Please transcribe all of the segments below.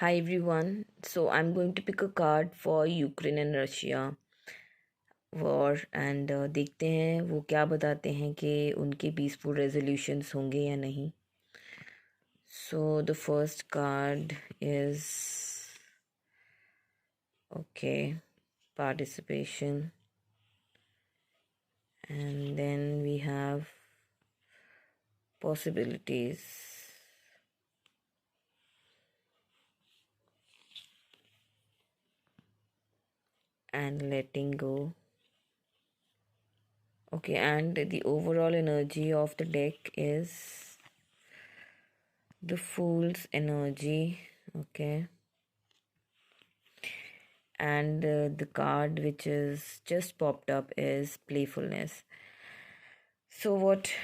Hi everyone. So I'm going to pick a card for Ukraine and Russia war and देखते हैं वो क्या बताते हैं कि उनके पीसफुल रेजोल्यूशंस होंगे या नहीं. So the first card is okay, participation, and then we have possibilities and letting go. Okay, and the overall energy of the deck is the Fool's energy. Okay, and the card which is just popped up is playfulness. So what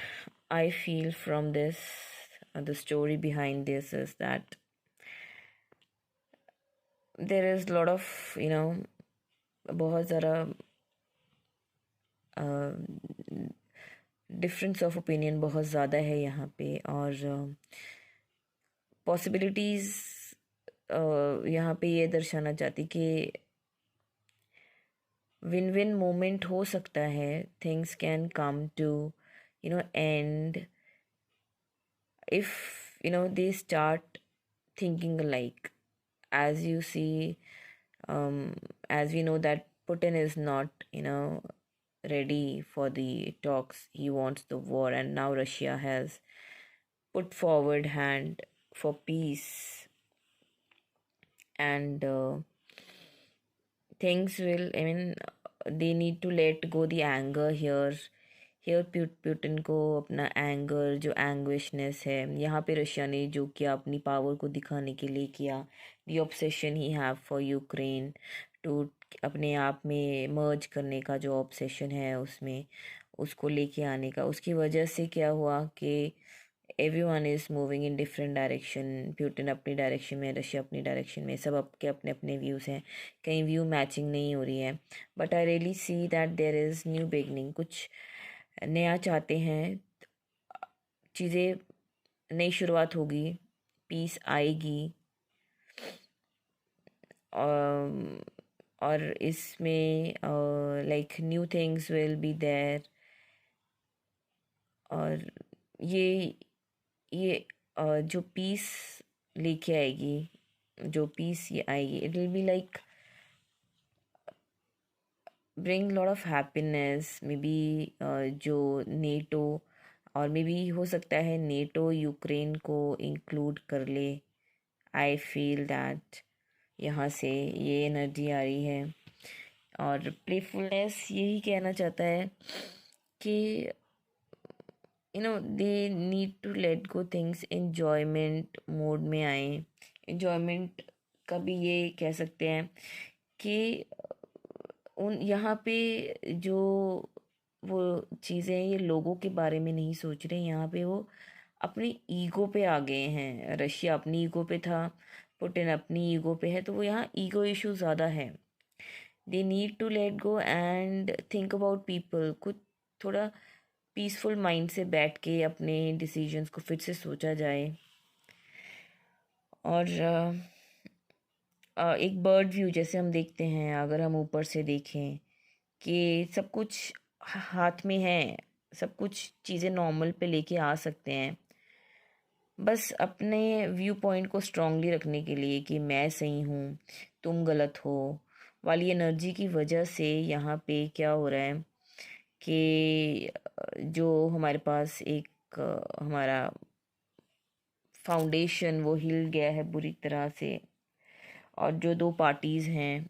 I feel from this, the story behind this is that there is a lot of, बहुत ज़रा difference of opinion बहुत ज़्यादा है यहाँ पे, और possibilities यहाँ पे ये दर्शाना चाहती कि विन विन मोमेंट हो सकता है. Things can come to end if they start thinking alike. As you see, as we know that Putin is not ready for the talks. He wants the war, and now Russia has put forward hand for peace. And things will, they need to let go the anger here. Putin को अपना anger, जो एंग्विशनेस है यहाँ पे Russia ने जो किया अपनी पावर को दिखाने के लिए किया, the obsession he have for Ukraine to अपने आप में मर्ज करने का जो ऑब्सेशन है उसमें उसको लेके आने का, उसकी वजह से क्या हुआ कि everyone is moving in different direction. Putin अपनी डायरेक्शन में, रशिया अपनी डायरेक्शन में, सब आपके अपने अपने व्यूज़ हैं. कहीं व्यू मैचिंग नहीं हो रही है. But I really see that there is new beginning. कुछ नया चाहते हैं, चीज़ें नई शुरुआत होगी, पीस आएगी. और इसमें like new things will be there. और ये जो पीस लेके आएगी, जो पीस ये आएगी, it will be like bring lot of happiness. May be जो नेटो, और मे बी हो सकता है नेटो यूक्रेन को इंक्लूड कर ले. आई फील दैट यहाँ से ये एनर्जी आ रही है. और प्लेफुलनेस यही कहना चाहता है कि they need to let go things, enjoyment mode में आए. एन्जॉयमेंट का भी ये कह सकते हैं कि उन यहाँ पे जो वो चीज़ें, ये लोगों के बारे में नहीं सोच रहे. यहाँ पे वो अपनी ईगो पे आ गए हैं. रशिया अपनी ईगो पे था, पुतिन अपनी ईगो पे है, तो वो यहाँ ईगो इशू ज़्यादा है. They need to let go and think about people. कुछ थोड़ा पीसफुल माइंड से बैठ के अपने डिसीजंस को फिर से सोचा जाए. और एक बर्ड व्यू जैसे हम देखते हैं, अगर हम ऊपर से देखें कि सब कुछ हाथ में है, सब कुछ चीज़ें नॉर्मल पे लेके आ सकते हैं, बस अपने व्यू पॉइंट को स्ट्रांगली रखने के लिए कि मैं सही हूँ, तुम गलत हो वाली एनर्जी की वजह से यहाँ पे क्या हो रहा है कि जो हमारे पास एक हमारा फाउंडेशन वो हिल गया है बुरी तरह से. और जो दो पार्टीज़ हैं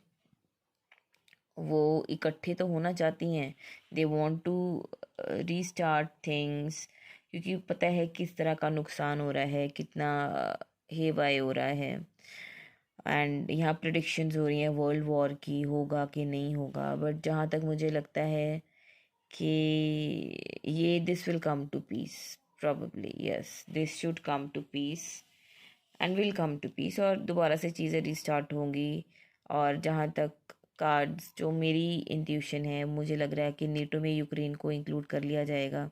वो इकट्ठे तो होना चाहती हैं. They want to restart things, क्योंकि पता है किस तरह का नुकसान हो रहा है, कितना हेवाई हो रहा है. एंड यहाँ प्रिडिक्शंस हो रही हैं वर्ल्ड वॉर की, होगा कि नहीं होगा. बट जहाँ तक मुझे लगता है कि ये this will come to peace. Probably yes, this should come to peace and will come to peace. और दोबारा से चीज़ें रिस्टार्ट होंगी. और जहाँ तक कार्ड्स, जो मेरी इंट्यूशन है, मुझे लग रहा है कि नेटो में यूक्रेन को इंक्लूड कर लिया जाएगा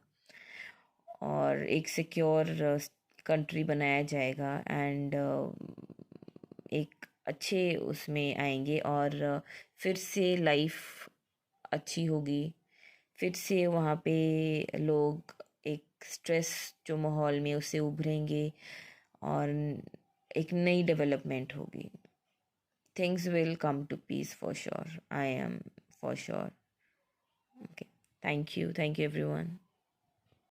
और एक सिक्योर कंट्री बनाया जाएगा. एंड एक अच्छे उसमें आएंगे और फिर से लाइफ अच्छी होगी। फिर से वहाँ पे लोग एक स्ट्रेस जो माहौल में उससे उभरेंगे और एक नई डेवलपमेंट होगी। Things will come to peace for sure. I am for sure. Okay. Thank you. Thank you, everyone.